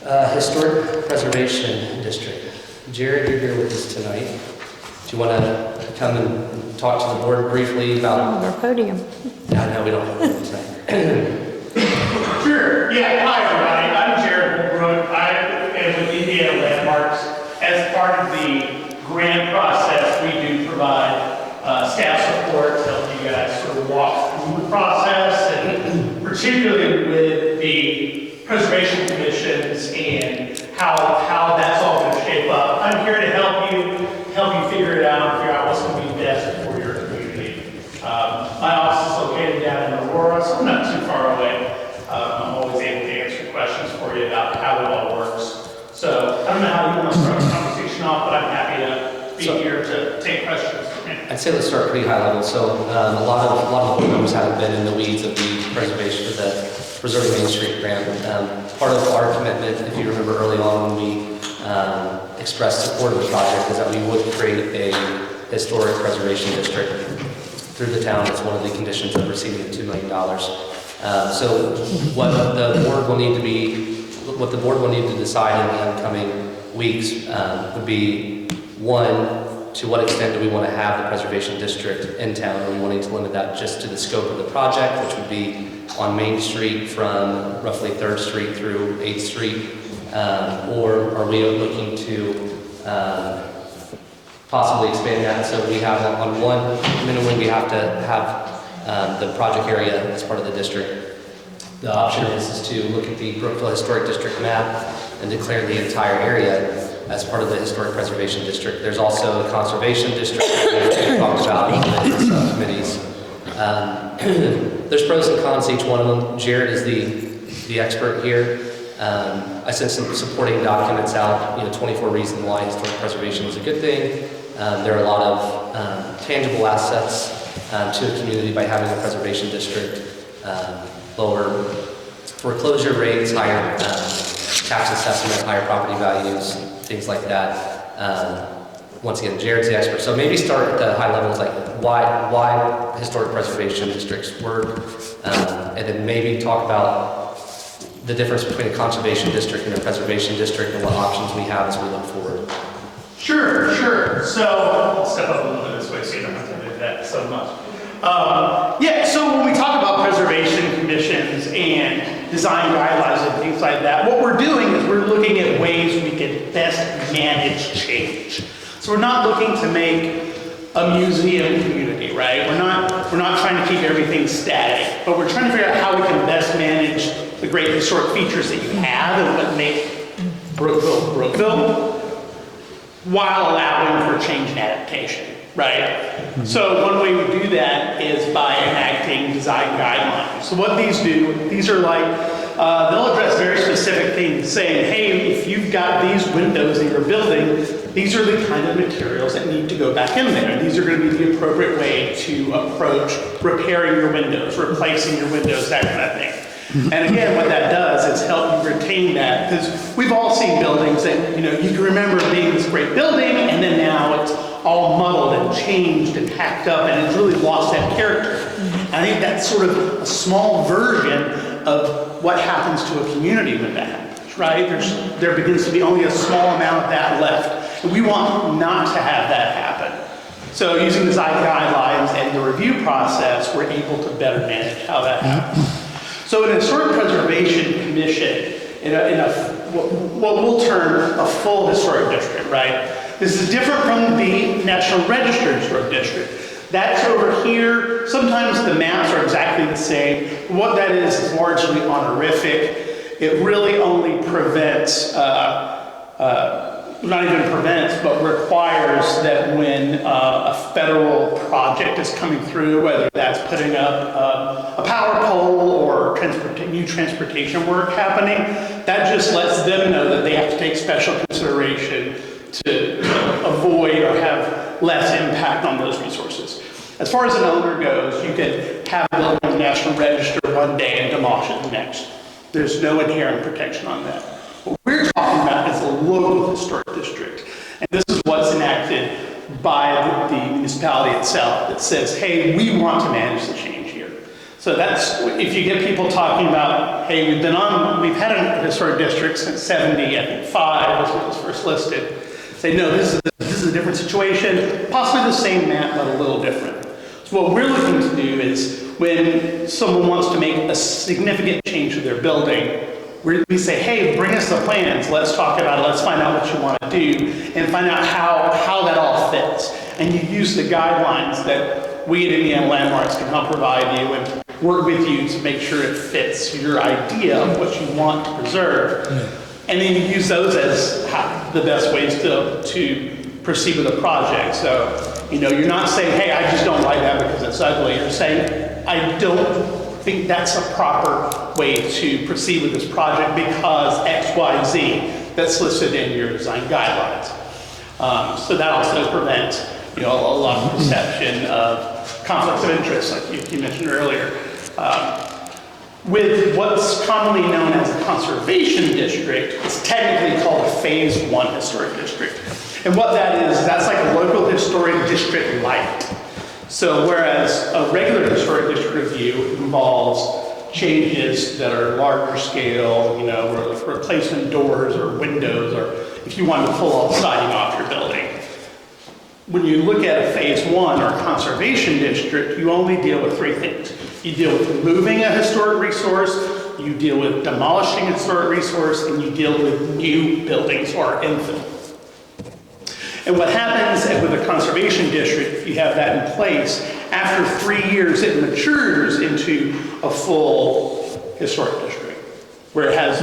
Historic Preservation District. Jarrad, you're here with us tonight. Do you want to come and talk to the board briefly about... Our podium. No, we don't have one tonight. Sure. Yeah. Hi, everybody. I'm Jarrad Holbrook. I am with Indiana Landmarks. As part of the grant process, we do provide staff support to help you guys sort of walk through the process, and particularly with the preservation commissions and how that's all going to shape up. I'm here to help you figure it out, figure out what's going to be best for your community. My office is located down in Aurora, so I'm not too far away. I'm always able to answer questions for you about how it all works. So I don't know how you want to start the conversation off, but I'm happy to be here to take questions from you. I'd say let's start pretty high level. So a lot of the members haven't been in the weeds of the preservation of the Preserving Main Street grant. Part of our commitment, if you remember early on when we expressed support of the project, is that we would create a historic preservation district through the town. It's one of the conditions of receiving the $2 million. So what the board will need to decide in the upcoming weeks would be, one, to what extent do we want to have the preservation district in town? Are we wanting to limit that just to the scope of the project, which would be on Main Street from roughly 3rd Street through 8th Street? Or are we looking to possibly expand that? So we have on one minimum, we have to have the project area as part of the district. The option is to look at the Brookville Historic District map and declare the entire area as part of the Historic Preservation District. There's also a Conservation District that we talked about in the subcommittees. There's pros and cons to each one of them. Jarrad is the expert here. I sent some supporting documents out, 24 reasons why historic preservation is a good thing. There are a lot of tangible assets to a community by having a preservation district. Lower foreclosure rates, higher tax assessment, higher property values, things like that. Once again, Jarrad's the expert. So maybe start at the high levels, like why historic preservation districts work, and then maybe talk about the difference between a conservation district and a preservation district and what options we have as we look forward. Sure. So I'll step up a little bit this way so you don't have to do that so much. So when we talk about preservation commissions and design guidelines and things like that, what we're doing is we're looking at ways we can best manage change. So we're not looking to make a museum community, right? We're not trying to keep everything static, but we're trying to figure out how we can best manage the great historic features that you have and what make Brookville, while allowing for change and adaptation. Right? So one way we do that is by enacting design guidelines. So what these do, these are like, they'll address very specific things, saying, hey, if you've got these windows in your building, these are the kind of materials that need to go back in there. These are going to be the appropriate way to approach repairing your windows, replacing your windows, that kind of thing. And again, what that does is help you retain that, because we've all seen buildings that, you can remember being this great building, and then now it's all muddled and changed and hacked up, and it's really lost that character. I think that's sort of a small version of what happens to a community when that happens, right? There begins to be only a small amount of that left, and we want not to have that happen. So using design guidelines and the review process, we're able to better manage how that happens. So an historic preservation commission, what we'll term a full historic district, right? This is different from the National Register Historic District. That's over here. Sometimes the maps are exactly the same. What that is largely honorific. It really only prevents, not even prevents, but requires that when a federal project is coming through, whether that's putting up a power pole or new transportation work happening, that just lets them know that they have to take special consideration to avoid or have less impact on those resources. As far as an owner goes, you can have a building on the National Register one day and demolish it the next. There's no inherent protection on that. What we're talking about is a local historic district. And this is what's enacted by the municipality itself that says, hey, we want to manage the change here. So that's, if you get people talking about, hey, we've had a historic district since 70, I think 5 was when it was first listed. Say, no, this is a different situation, possibly the same map, but a little different. So what we're looking to do is when someone wants to make a significant change to their building, we say, hey, bring us the plans, let's talk about it, let's find out what you want to do, and find out how that all fits. And you use the guidelines that we at Indiana Landmarks can help provide you and work with you to make sure it fits your idea of what you want to preserve. And then you use those as the best ways to proceed with a project. So, you're not saying, hey, I just don't like that because it's ugly. You're saying, I don't think that's a proper way to proceed with this project because X, Y, Z that's listed in your design guidelines. So that also prevents, a lot of perception of conflicts of interest, like you mentioned earlier. With what's commonly known as a conservation district, it's technically called a Phase 1 historic district. And what that is, that's like a local historic district light. So whereas a regular historic district review involves changes that are larger scale, replacement doors or windows, or if you want to pull all the siding off your building. When you look at a Phase 1 or conservation district, you only deal with 3 things. You deal with removing a historic resource, you deal with demolishing a historic resource, and you deal with new buildings or infill. And what happens with a conservation district, you have that in place, after 3 years it matures into a full historic district, where it has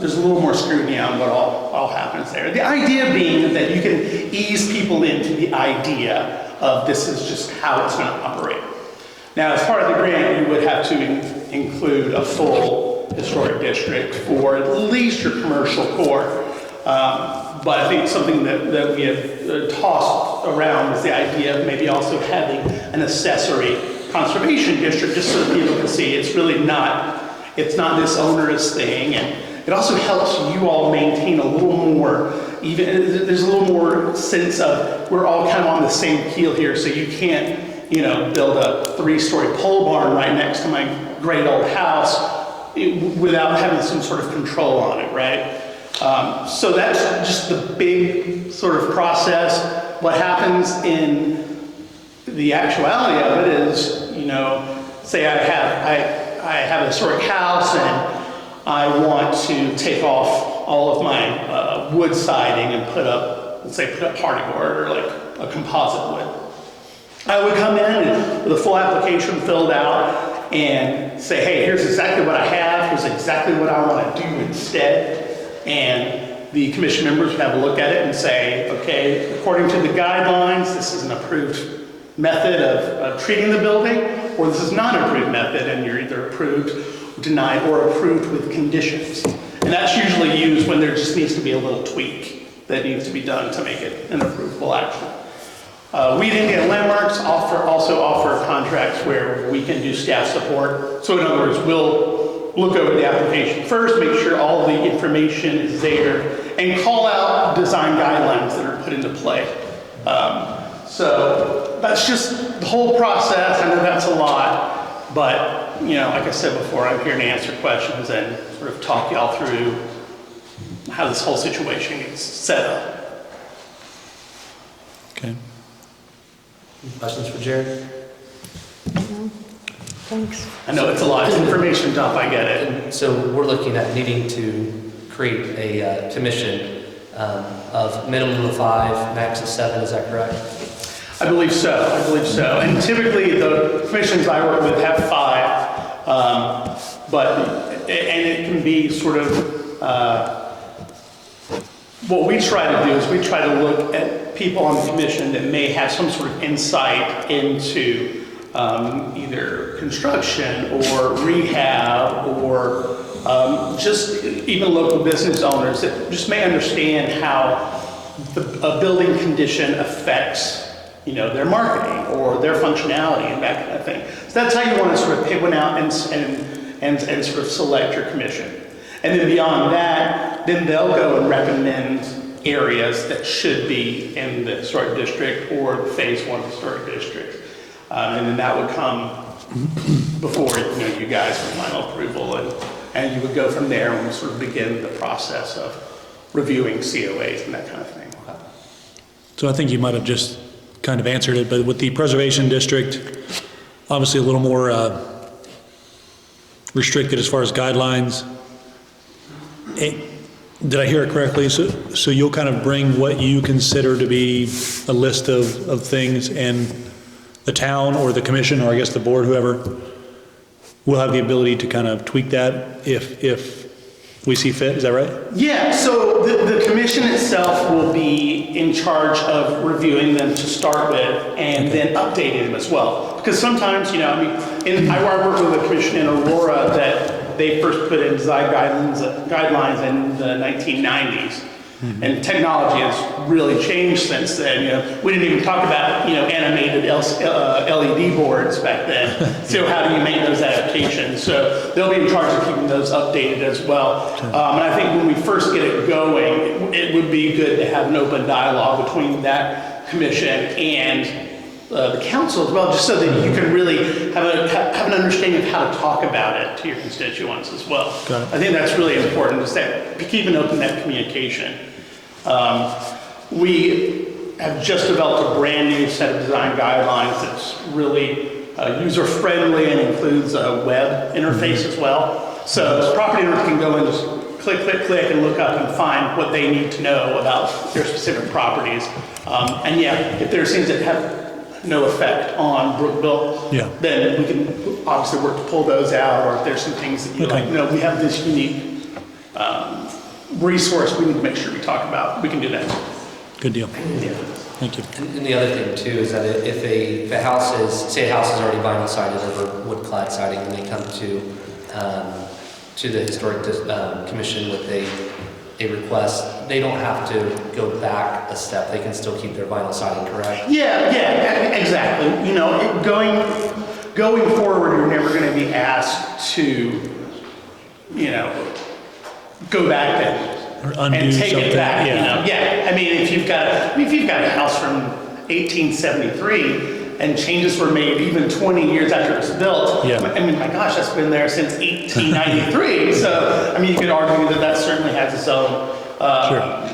there's a little more scrutiny on what all happens there. The idea being that you can ease people into the idea of this is just how it's going to operate. Now, as part of the grant, you would have to include a full historic district for at least your commercial core. But I think something that we have tossed around is the idea of maybe also having an accessory conservation district, just so that people can see it's really it's not this onerous thing. And it also helps you all maintain a little more, there's a little more sense of we're all kind of on the same keel here, so you can't, build a 3-story pole barn right next to my great old house without having some sort of control on it, right? So that's just the big sort of process. What happens in the actuality of it is, say I have a historic house and I want to take off all of my wood siding and put up party board or like a composite wood. I would come in with a full application filled out and say, hey, here's exactly what I have, here's exactly what I want to do instead. And the commission members would have a look at it and say, okay, according to the guidelines, this is an approved method of treating the building, or this is not an approved method, and you're either approved, denied, or approved with conditions. And that's usually used when there just needs to be a little tweak that needs to be done to make it an approvable action. We at Indiana Landmarks also offer contracts where we can do staff support. So in other words, we'll look over the application first, make sure all the information is there, and call out design guidelines that are put into play. So that's just the whole process. I know that's a lot, but like I said before, I'm here to answer questions and sort of talk y'all through how this whole situation gets set up. Okay. Questions for Jarrad? Thanks. I know it's a lot of information dump, I get it. And so we're looking at needing to create a commission of minimum of 5, max of 7, is that correct? I believe so. And typically the commissions I work with have 5, and it can be sort of, what we try to do is we try to look at people on the commission that may have some sort of insight into either construction or rehab or just even local business owners that just may understand how a building condition affects their marketing or their functionality and that kind of thing. So that's how you want to sort of pick one out and sort of select your commission. And then beyond that, then they'll go and recommend areas that should be in the historic district or the Phase 1 historic district. And then that would come before, you guys for final approval, and you would go from there and sort of begin the process of reviewing COAs and that kind of thing. So I think you might have just kind of answered it, but with the preservation district, obviously a little more restricted as far as guidelines. Did I hear it correctly? So you'll kind of bring what you consider to be a list of things, and the town or the commission, or I guess the board, whoever, will have the ability to kind of tweak that if we see fit, is that right? Yeah, so the commission itself will be in charge of reviewing them to start with, and then updating them as well. Because sometimes, I worked with a commission in Aurora that they first put in design guidelines in the 1990s. And technology has really changed since then. We didn't even talk about, animated LED boards back then. So how do you make those adaptations? So they'll be in charge of keeping those updated as well. And I think when we first get it going, it would be good to have an open dialogue between that commission and the council as well, just so that you can really have an understanding of how to talk about it to your constituents as well. Got it. I think that's really important, is that keep an open that communication. We have just developed a brand new set of design guidelines that's really user-friendly and includes a web interface as well. So property owners can go and just click, click, click, and look up and find what they need to know about their specific properties. And yeah, if there's things that have no effect on Brookville, then we can obviously work to pull those out, or if there's some things that we have this unique resource we need to make sure we talk about, we can do that. Good deal. Yeah. Thank you. And the other thing too is that if a house is, say a house is already vinyl sided over wood clad siding, and they come to the historic commission with a request, they don't have to go back a step. They can still keep their vinyl siding, correct? Yeah, exactly. Going forward, you're never going to be asked to, go back and take it back. I mean, if you've got a house from 1873 and changes were made even 20 years after it was built, I mean, my gosh, that's been there since 1893. So, I mean, you could argue that certainly has its own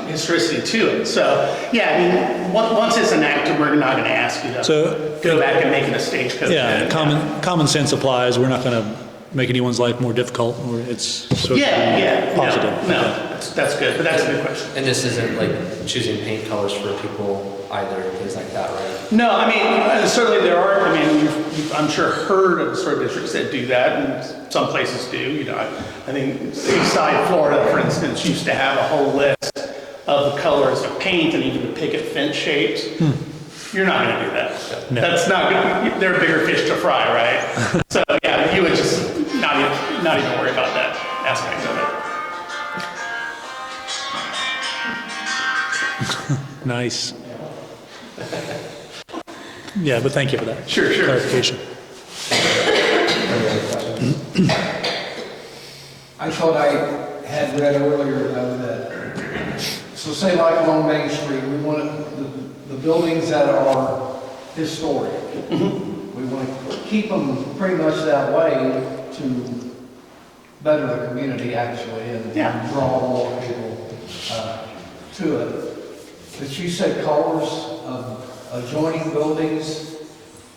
historicity to it. So, yeah, I mean, once it's enacted, we're not going to ask you to go back and make it a stagecoach. Yeah, common sense applies. We're not going to make anyone's life more difficult. It's sort of positive. No, that's good, but that's a good question. And this isn't like choosing paint colors for people either, things like that, right? No, I mean, certainly there are, I mean, you've, I'm sure, heard of sort of districts that do that, and some places do. I think Seaside, Florida, for instance, used to have a whole list of the colors of paint and even the picket fence shapes. You're not going to do that. No. That's not good. They're bigger fish to fry, right? So yeah, you would just not even worry about that aspect of it. Nice. Yeah, but thank you for that. Sure. Clarification. I thought I had read earlier though that, so say like along Main Street, we want the buildings that are historic. We want to keep them pretty much that way to better the community actually and draw more people to it. But you said colors of adjoining buildings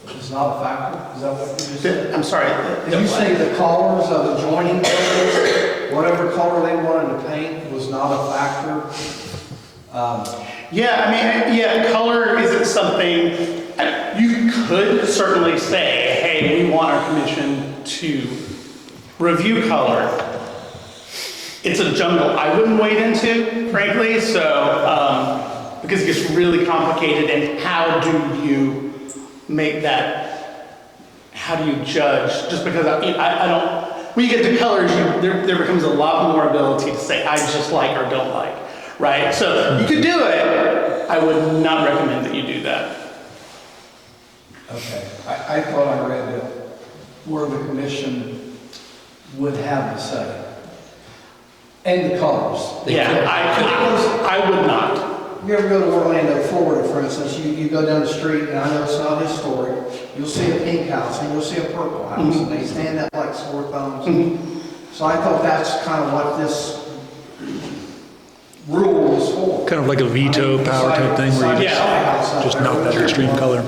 is not a factor? Is that what you just said? I'm sorry. Did you say the colors of adjoining buildings, whatever color they wanted to paint, was not a factor? Color isn't something, you could certainly say, hey, we want our commission to review color. It's a jungle I wouldn't wade into, frankly, so, because it gets really complicated, and how do you make that, how do you judge? Just because I don't, when you get to colors, there becomes a lot more ability to say I just like or don't like, right? So you could do it, I would not recommend that you do that. Okay, I thought I read that where the commission would have the say. And the colors. Yeah, I would not. you ever go to Orlando, Florida, for instance, you go down the street, and I know it's not historic, you'll see a pink house, and you'll see a purple house, and they stand up like sore thumbs. So I thought that's kind of what this rule is for. Kind of like a veto power type thing where you just knock that extreme color.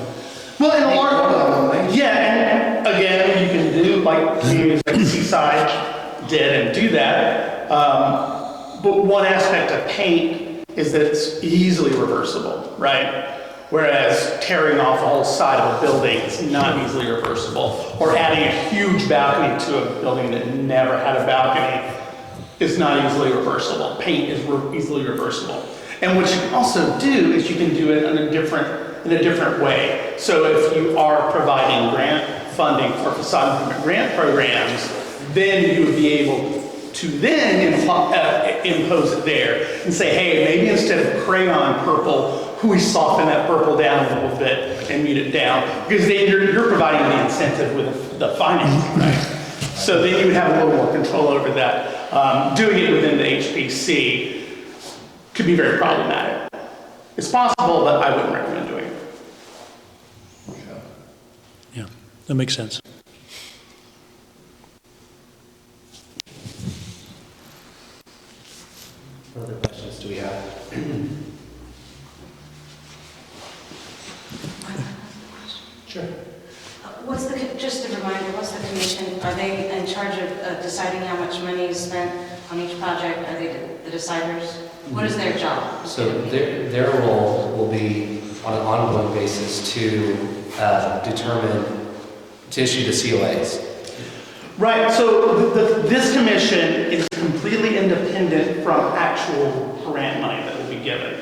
Well, in a large, yeah, and again, you can do like communities like Seaside did and do that. But one aspect of paint is that it's easily reversible, right? Whereas tearing off a whole side of a building is not easily reversible. Or adding a huge balcony to a building that never had a balcony is not easily reversible. Paint is easily reversible. And what you can also do is you can do it in a different way. So if you are providing grant funding for facade improvement grant programs, then you would be able to then impose it there and say, hey, maybe instead of crayon purple, we soften that purple down a little bit and mute it down, because then you're providing the incentive with the financing, right? So then you would have a little more control over that. Doing it within the HPC could be very problematic. It's possible, but I wouldn't recommend doing it. Yeah, that makes sense. What other questions do we have? Sure. Just a reminder, what's the commission, are they in charge of deciding how much money is spent on each project? Are they the deciders? What is their job? So their role will be on an ongoing basis to issue the COAs. Right, so this commission is completely independent from actual grant money that will be given.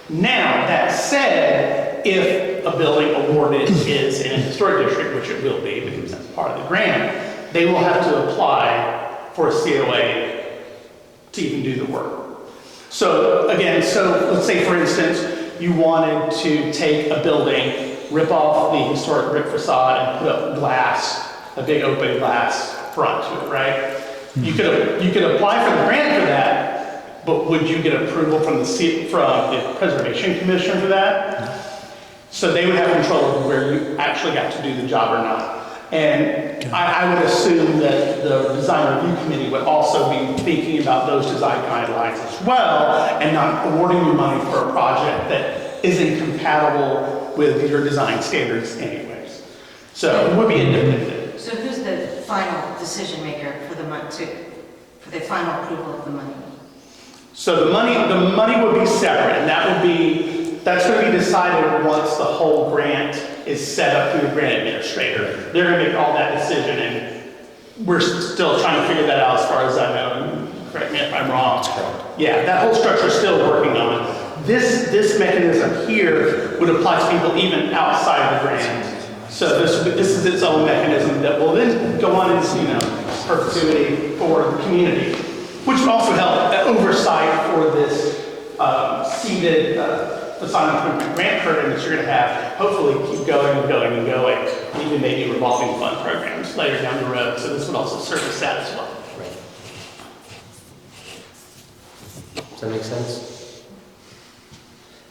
Now, that said, if a building awarded is in a historic district, which it will be because that's part of the grant, they will have to apply for a COA to even do the work. So again, let's say for instance, you wanted to take a building, rip off the historic brick facade and put up glass, a big open glass front to it, right? You could apply for the grant for that, but would you get approval from the Preservation Commission for that? So they would have control over where you actually got to do the job or not. And I would assume that the design review committee would also be thinking about those design guidelines as well, and not awarding you money for a project that isn't compatible with your design standards anyways. So it would be independent. So who's the final decision maker for the final approval of the money? So the money would be separate, and that's going to be decided once the whole grant is set up through the grant administrator. They're going to make all that decision, and we're still trying to figure that out as far as I know. And correct me if I'm wrong. Yeah, that whole structure is still working on. This mechanism here would apply to people even outside the grant. So this is its own mechanism that will then go on into perpetuity for the community, which would also help oversight for this seeded facade improvement grant program that you're going to have. Hopefully keep going and going and going, and even maybe revolving fund programs later down the road. So this would also service that as well. Right. Does that make sense?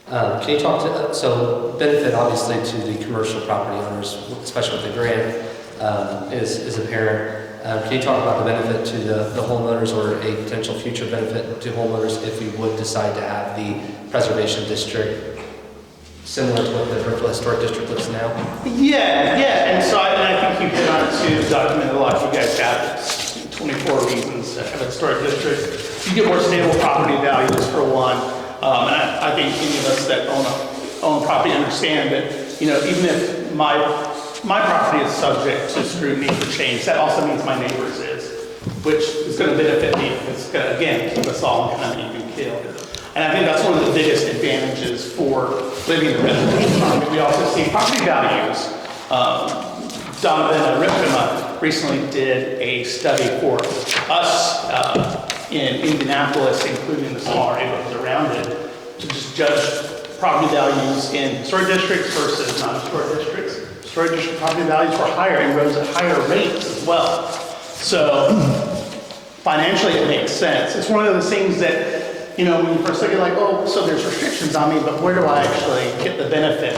Can you talk to, so benefit obviously to the commercial property owners, especially with the grant, is apparent. Can you talk about the benefit to the homeowners, or a potential future benefit to homeowners if we would decide to have the preservation district similar to what the Brookville Historic District looks now? Yeah, and so I think you hit on it too, documented a lot. You guys have 24 reasons to have a historic district. You get more stable property values for one. And I think any of us that own property understand that, even if my property is subject to scrutiny for change, that also means my neighbor's is, which is going to benefit me. It's going to, again, keep us all in kind of even keel. And I think that's one of the biggest advantages for living in the residential economy. We also see property values. Donovan Ripkema recently did a study for us in Indianapolis, including the smaller neighborhoods around it, to just judge property values in historic districts versus non-historic districts. Historic district property values were higher and rose at higher rates as well. So financially it makes sense. It's one of those things that you know, when you first look at like, oh, so there's restrictions on me, but where do I actually get the benefit?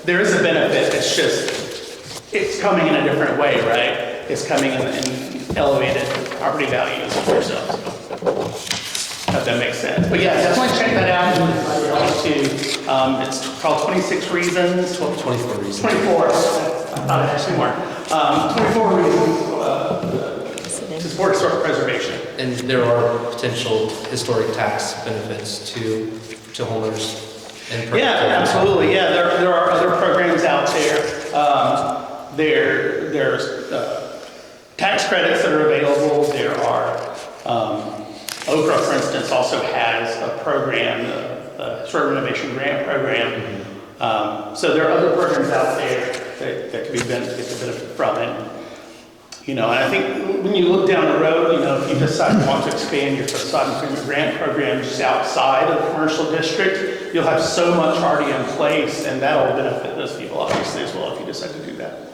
There is a benefit, it's just, it's coming in a different way, right? It's coming in elevated property values for yourself. If that makes sense. But yeah, definitely check that out. It's called 26 Reasons. 24 reasons. 24. I thought it had two more. 24 reasons to support historic preservation. And there are potential historic tax benefits to homeowners. And Yeah, absolutely. Yeah, there are other programs out there. There's tax credits that are available. There are, Okra, for instance, also has a program, the Historic Renovation Grant Program. So there are other programs out there that could be get the benefit from it. You know, and I think when you look down the road, you know, if you decide you want to expand your facade improvement grant program just outside of the commercial district, you'll have so much already in place, and that'll benefit those people obviously as well if you decide to do that.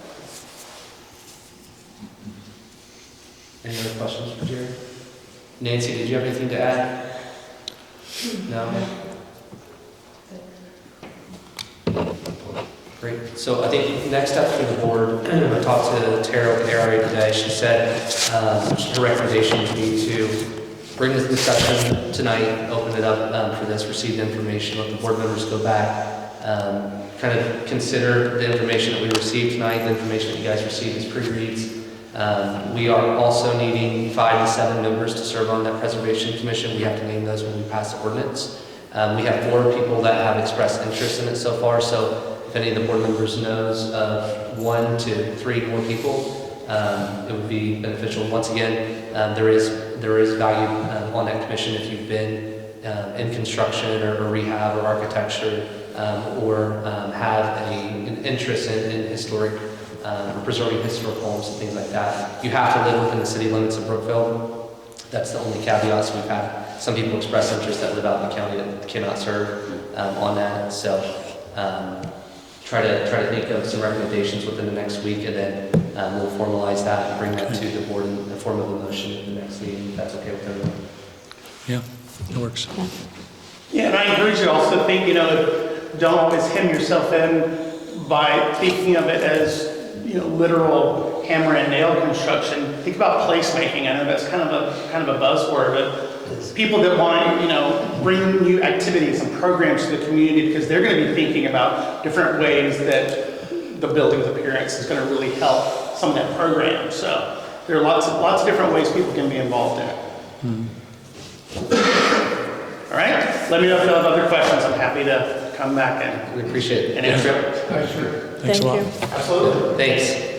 Any other questions for Jerry? Nancy, did you have anything to add? No? Great. So I think next step for the board, I talked to Tara O'Carey today. She said her recommendation would be to bring this discussion tonight, open it up for this, receive the information, let the board members go back, kind of consider the information that we received tonight, the information that you guys received as pre-reads. We are also needing 5 to 7 members to serve on that preservation commission. We have to name those when we pass the ordinance. We have 4 people that have expressed interest in it so far, so if any of the board members knows of 1 to 3 more people, it would be beneficial. Once again, there is value on that commission if you've been in construction or rehab or architecture or have an interest in historic preserving historic homes and things like that. You have to live within the city limits of Brookville. That's the only caveat. So we've had some people express interest that live out in the county that cannot serve on that. So try to think of some recommendations within the next week, and then we'll formalize that and bring that to the board in the form of a motion at the next meeting, if that's okay with everyone. Yeah, that works. Yeah, and I encourage you also to think, you know, don't always hem yourself in by thinking of it as, you know, literal hammer and nail construction. Think about placemaking. I know that's kind of a buzzword, but people that want to, you know, bring new activities and programs to the community, because they're going to be thinking about different ways that the building's appearance is going to really help some of that program. So there are lots of different ways people can be involved in it. All right. Let me know if you have other questions. I'm happy to come back and We appreciate it. answer. Sure. Thanks a lot. Absolutely. Thanks.